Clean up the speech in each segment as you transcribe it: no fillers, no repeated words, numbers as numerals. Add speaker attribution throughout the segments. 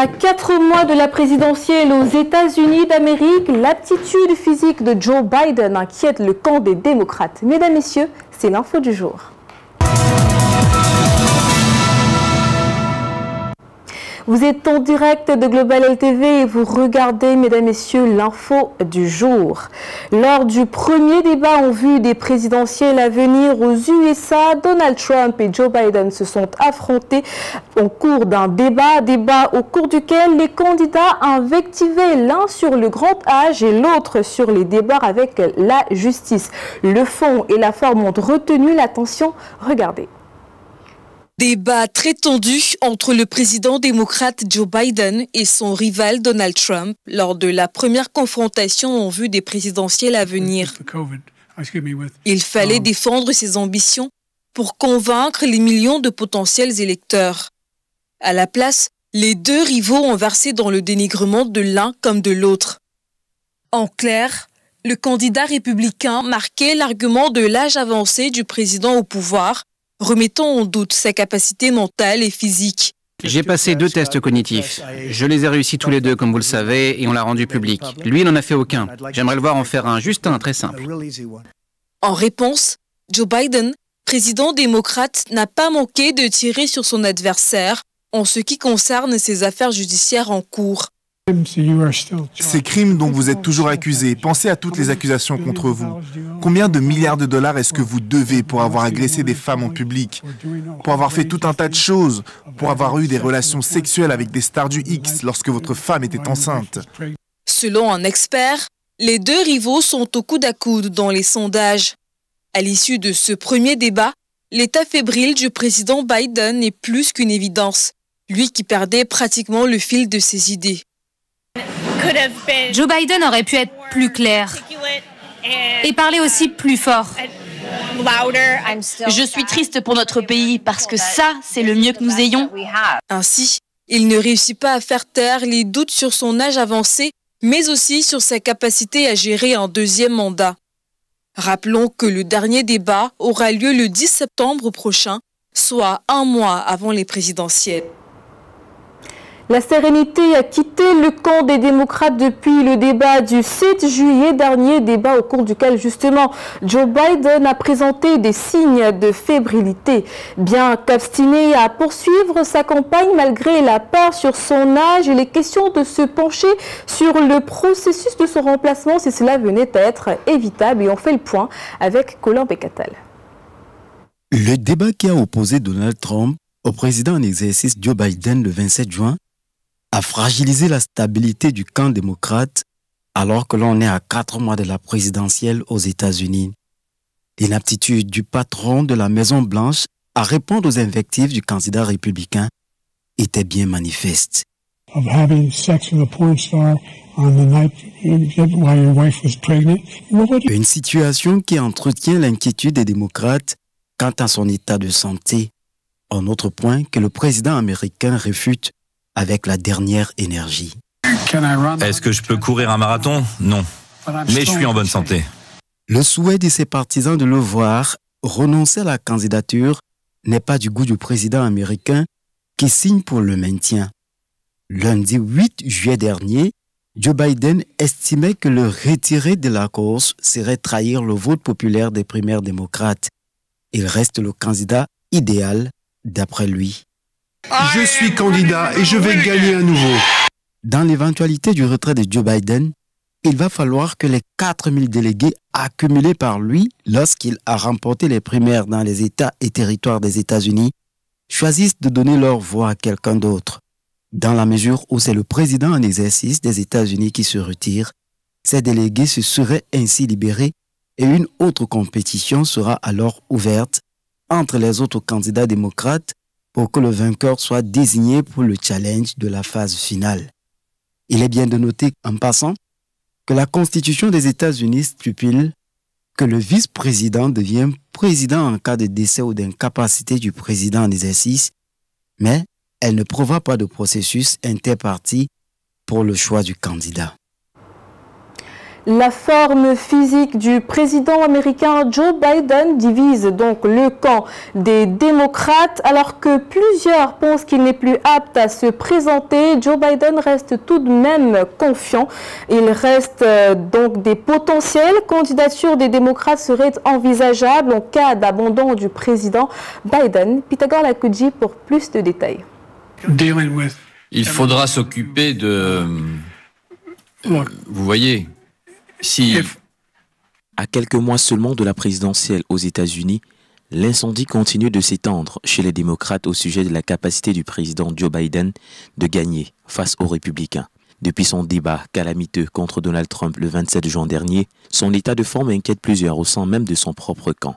Speaker 1: À 4 mois de la présidentielle aux États-Unis d'Amérique, l'aptitude physique de Joe Biden inquiète le camp des démocrates. Mesdames, Messieurs, c'est l'info du jour. Vous êtes en direct de Global LTV et vous regardez, mesdames, messieurs, l'info du jour. Lors du premier débat en vue des présidentielles à venir aux USA, Donald Trump et Joe Biden se sont affrontés au cours d'un débat au cours duquel les candidats invectivaient l'un sur le grand âge et l'autre sur les débats avec la justice. Le fond et la forme ont retenu l'attention. Regardez.
Speaker 2: Débat très tendu entre le président démocrate Joe Biden et son rival Donald Trump lors de la première confrontation en vue des présidentielles à venir. Il fallait défendre ses ambitions pour convaincre les millions de potentiels électeurs. À la place, les deux rivaux ont versé dans le dénigrement de l'un comme de l'autre. En clair, le candidat républicain marquait l'argument de l'âge avancé du président au pouvoir, remettant en doute sa capacité mentale et physique.
Speaker 3: J'ai passé 2 tests cognitifs. Je les ai réussis tous les 2, comme vous le savez, et on l'a rendu public. Lui, il n'en a fait aucun. J'aimerais le voir en faire juste un très simple.
Speaker 2: En réponse, Joe Biden, président démocrate, n'a pas manqué de tirer sur son adversaire en ce qui concerne ses affaires judiciaires en cours.
Speaker 4: Ces crimes dont vous êtes toujours accusé, pensez à toutes les accusations contre vous. Combien de milliards de dollars est-ce que vous devez pour avoir agressé des femmes en public, pour avoir fait tout un tas de choses, pour avoir eu des relations sexuelles avec des stars du X lorsque votre femme était enceinte?
Speaker 2: Selon un expert, les deux rivaux sont au coude à coude dans les sondages. À l'issue de ce premier débat, l'état fébrile du président Biden est plus qu'une évidence, lui qui perdait pratiquement le fil de ses idées.
Speaker 5: Joe Biden aurait pu être plus clair et parler aussi plus fort.
Speaker 6: Je suis triste pour notre pays parce que ça, c'est le mieux que nous ayons.
Speaker 2: Ainsi, il ne réussit pas à faire taire les doutes sur son âge avancé, mais aussi sur sa capacité à gérer un deuxième mandat. Rappelons que le dernier débat aura lieu le 10 septembre prochain, soit 1 mois avant les présidentielles.
Speaker 1: La sérénité a quitté le camp des démocrates depuis le débat du 7 juillet dernier, débat au cours duquel justement Joe Biden a présenté des signes de fébrilité. Bien qu'obstiné à poursuivre sa campagne malgré la peur sur son âge, il est question de se pencher sur le processus de son remplacement si cela venait à être évitable. Et on fait le point avec Colin Bécatal.
Speaker 7: Le débat qui a opposé Donald Trump au président en exercice Joe Biden le 27 juin a fragilisé la stabilité du camp démocrate alors que l'on est à 4 mois de la présidentielle aux États-Unis. L'inaptitude du patron de la Maison-Blanche à répondre aux invectives du candidat républicain était bien manifeste.
Speaker 8: Une
Speaker 7: situation qui entretient l'inquiétude des démocrates quant à son état de santé. Un autre point que le président américain réfute avec la dernière énergie.
Speaker 9: Est-ce que je peux courir un marathon? Non. Mais je suis en bonne santé.
Speaker 7: Le souhait de ses partisans de le voir renoncer à la candidature n'est pas du goût du président américain qui signe pour le maintien. Lundi 8 juillet dernier, Joe Biden estimait que le retirer de la course serait trahir le vote populaire des primaires démocrates. Il reste le candidat idéal d'après lui.
Speaker 4: Je suis candidat et je vais gagner à nouveau.
Speaker 7: Dans l'éventualité du retrait de Joe Biden, il va falloir que les 4000 délégués accumulés par lui lorsqu'il a remporté les primaires dans les États et territoires des États-Unis choisissent de donner leur voix à quelqu'un d'autre. Dans la mesure où c'est le président en exercice des États-Unis qui se retire, ces délégués se seraient ainsi libérés et une autre compétition sera alors ouverte entre les autres candidats démocrates pour que le vainqueur soit désigné pour le challenge de la phase finale. Il est bien de noter, en passant, que la Constitution des États-Unis stipule que le vice-président devient président en cas de décès ou d'incapacité du président en exercice, mais elle ne prévoit pas de processus interparti pour le choix du candidat.
Speaker 1: La forme physique du président américain Joe Biden divise donc le camp des démocrates. Alors que plusieurs pensent qu'il n'est plus apte à se présenter, Joe Biden reste tout de même confiant. Il reste donc des potentielles candidatures des démocrates seraient envisageables en cas d'abandon du président Biden. Pythagore Lakudji pour plus de détails.
Speaker 9: Il faudra s'occuper de... Vous voyez, si...
Speaker 8: À quelques mois seulement de la présidentielle aux États-Unis, l'incendie continue de s'étendre chez les démocrates au sujet de la capacité du président Joe Biden de gagner face aux républicains. Depuis son débat calamiteux contre Donald Trump le 27 juin dernier, son état de forme inquiète plusieurs au sein même de son propre camp.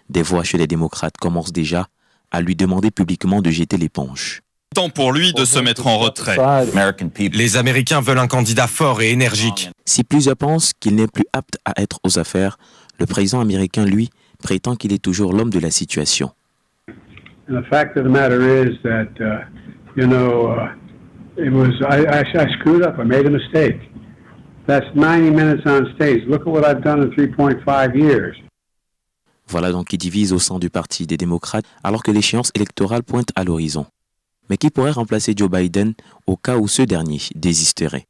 Speaker 8: Des voix chez les démocrates commencent déjà à lui demander publiquement de jeter l'éponge.
Speaker 10: Temps pour lui de se mettre en retrait. Les Américains veulent un candidat fort et énergique.
Speaker 8: Si plusieurs pensent qu'il n'est plus apte à être aux affaires, le président américain, lui, prétend qu'il est toujours l'homme de la situation.
Speaker 11: The fact of the matter is that, I screwed up. I made a mistake. That's 90 minutes on stage. Look at what I've done in 3.5 years.
Speaker 8: Voilà donc qui divise au sein du parti des démocrates alors que l'échéance électorale pointe à l'horizon. Mais qui pourrait remplacer Joe Biden au cas où ce dernier désisterait?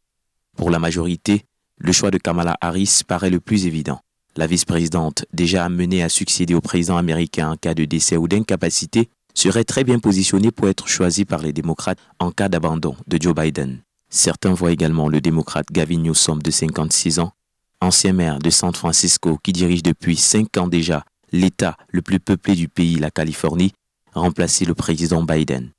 Speaker 8: Pour la majorité, le choix de Kamala Harris paraît le plus évident. La vice-présidente, déjà amenée à succéder au président américain en cas de décès ou d'incapacité, serait très bien positionnée pour être choisie par les démocrates en cas d'abandon de Joe Biden. Certains voient également le démocrate Gavin Newsom de 56 ans, ancien maire de San Francisco qui dirige depuis 5 ans déjà l'État le plus peuplé du pays, la Californie, remplacer le président Biden.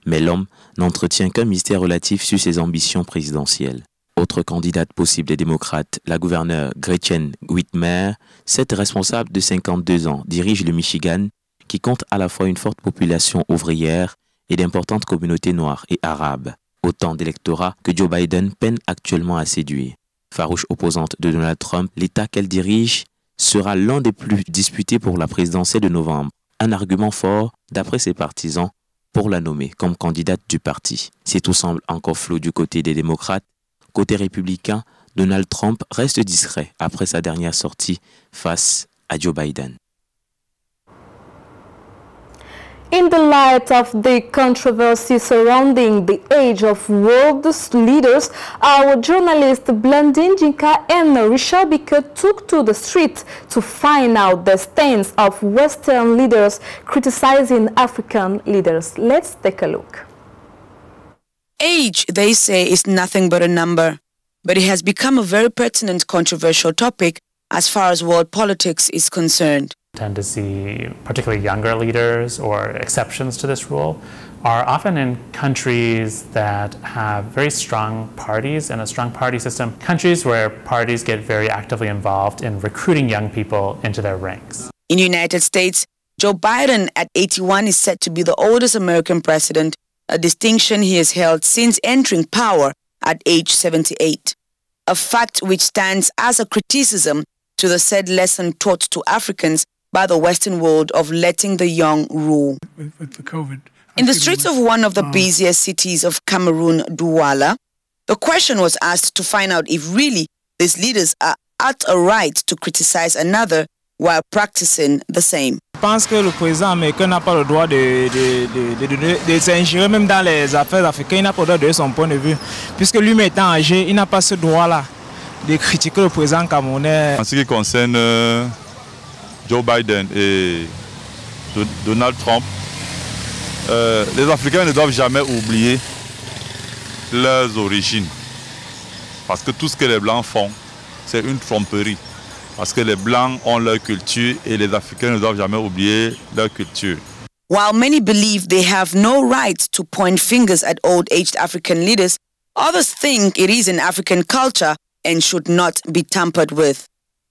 Speaker 8: Mais l'homme n'entretient qu'un mystère relatif sur ses ambitions présidentielles. Autre candidate possible des démocrates, la gouverneure Gretchen Whitmer, cette responsable de 52 ans, dirige le Michigan, qui compte à la fois une forte population ouvrière et d'importantes communautés noires et arabes. Autant d'électorats que Joe Biden peine actuellement à séduire. Farouche opposante de Donald Trump, l'État qu'elle dirige sera l'un des plus disputés pour la présidentielle de novembre. Un argument fort, d'après ses partisans, pour la nommer comme candidate du parti. Si tout semble encore flou du côté des démocrates, côté républicain, Donald Trump reste discret après sa dernière sortie face à Joe Biden.
Speaker 1: In the light of the controversy surrounding the age of world leaders, our journalists Blandine Jinka and Richard Bicker took to the street to find out the stance of Western leaders criticizing African leaders. Let's take a look.
Speaker 12: Age, they say, is nothing but a number, but it has become a very pertinent controversial topic as far as world politics is concerned.
Speaker 13: Tend to see particularly younger leaders or exceptions to this rule are often in countries that have very strong parties and a strong party system, countries where parties get very actively involved in recruiting young people into their ranks.
Speaker 12: In the United States, Joe Biden at 81 is said to be the oldest American president, a distinction he has held since entering power at age 78, a fact which stands as a criticism to the said lesson taught to Africans by the Western world of letting the young rule.
Speaker 14: With the COVID.
Speaker 12: In the streets of one of the busiest cities of Cameroon, Douala, the question was asked to find out if really these leaders are at a right to criticize another while practicing the same.
Speaker 15: Je pense que le président américain n'a pas le droit de s'ingérer même dans les affaires africaines. Il n'a pas le droit de donner son point de vue. Puisque lui-même étant âgé, il n'a pas ce droit-là de critiquer le président camerounais.
Speaker 16: En ce qui concerne Joe Biden et Donald Trump, les Africains ne doivent jamais oublier leurs origines. Parce que tout ce que les Blancs font, c'est une tromperie. Parce que les Blancs ont leur culture et les Africains ne doivent jamais oublier leur culture.
Speaker 12: While many believe they have no right to point fingers at old-aged African leaders, others think it is an African culture and should not be tampered with.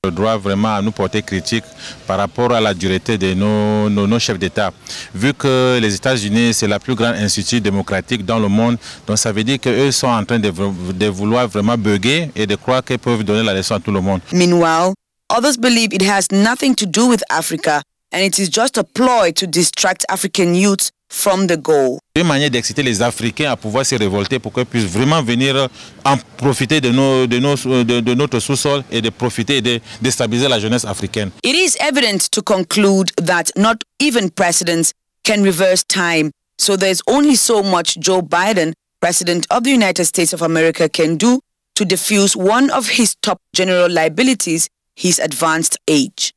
Speaker 17: Le droit vraiment à nous porter critique par rapport à la dureté de nos chefs d'État. Vu que les États-Unis, c'est la plus grande institution démocratique dans le monde, donc ça veut dire qu'eux sont en train de vouloir vraiment bugger et de croire qu'ils peuvent donner la leçon à tout le monde.
Speaker 12: Meanwhile, others believe it has nothing to do with Africa and it is just a ploy to distract African youths from the goal.
Speaker 17: Une manière d'exciter les Africains à pouvoir se révolter pour qu'ils puissent vraiment venir en profiter de notre sous-sol et de profiter et de déstabiliser la jeunesse africaine.
Speaker 12: It is evident to conclude that not even presidents can reverse time. So there's only so much Joe Biden, President of the United States of America, can do to defuse one of his top general liabilities, his advanced age.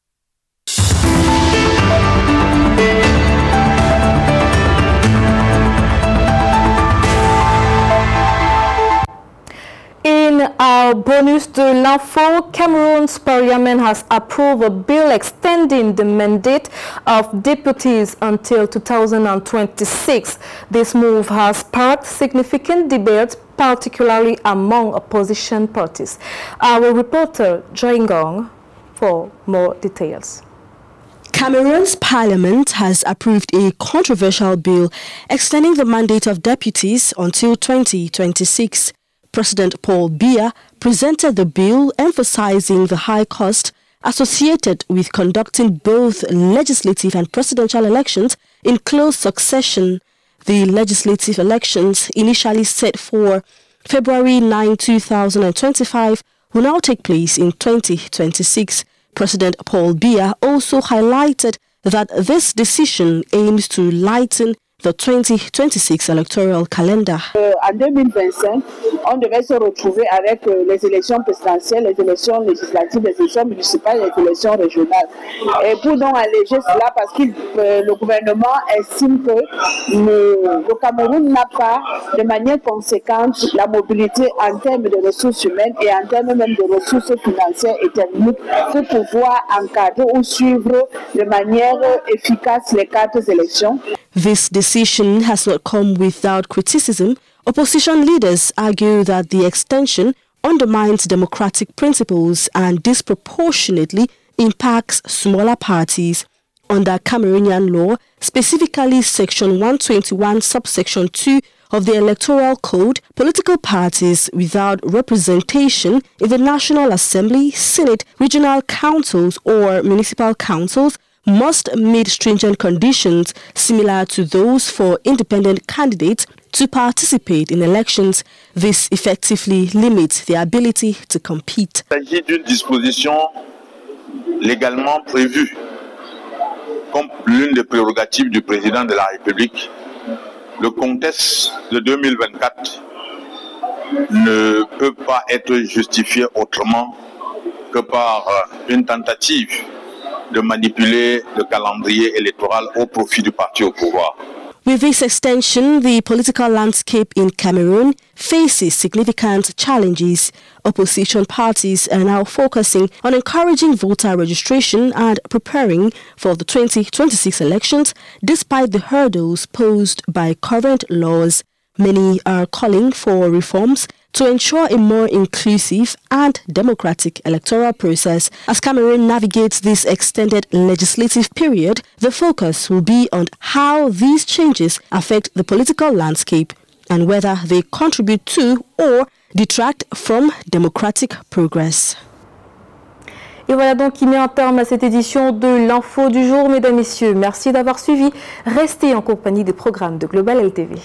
Speaker 1: In our bonus de l'info, Cameroon's parliament has approved a bill extending the mandate of deputies until 2026. This move has sparked significant debates, particularly among opposition parties. Our reporter, Joy Ngong, for more details.
Speaker 14: Cameroon's parliament has approved a controversial bill extending the mandate of deputies until 2026. President Paul Biya presented the bill, emphasizing the high cost associated with conducting both legislative and presidential elections in close succession. The legislative elections, initially set for February 9, 2025, will now take place in 2026. President Paul Biya also highlighted that this decision aims to lighten the 2026 electoral calendar.
Speaker 18: En 2025, on devait se retrouver avec les élections présidentielles, les élections législatives, les élections municipales et les élections régionales. Et pour donc alléger cela, parce que le gouvernement estime que le Cameroun n'a pas de manière conséquente la mobilité en termes de ressources humaines et en termes même de ressources financières et techniques pour pouvoir encadrer ou suivre de manière efficace les 4 élections.
Speaker 14: This decision has not come without criticism. Opposition leaders argue that the extension undermines democratic principles and disproportionately impacts smaller parties. Under Cameroonian law, specifically Section 121, subsection 2 of the Electoral Code, political parties without representation in the National Assembly, Senate, regional councils or municipal councils must meet stringent conditions similar to those for independent candidates to participate in elections. This effectively limits their ability to compete.
Speaker 19: Il s'agit d'une disposition légalement prévue comme l'une des prérogatives du président de la République. Le contexte de 2024 ne peut pas être justifié autrement que par une tentative de manipuler le calendrier électoral au profit du parti au pouvoir.
Speaker 14: With this extension, the political landscape in Cameroon faces significant challenges. Opposition parties are now focusing on encouraging voter registration and preparing for the 2026 elections, despite the hurdles posed by current laws. Many are calling for reforms to ensure a more inclusive and democratic electoral process. As Cameroon navigates this extended legislative period, the focus will be on how these changes affect the political landscape and whether they contribute to or detract from democratic progress.
Speaker 1: Et voilà donc qui met un terme à cette édition de l'Info du jour. Mesdames, Messieurs, merci d'avoir suivi. Restez en compagnie des programmes de Global LTV.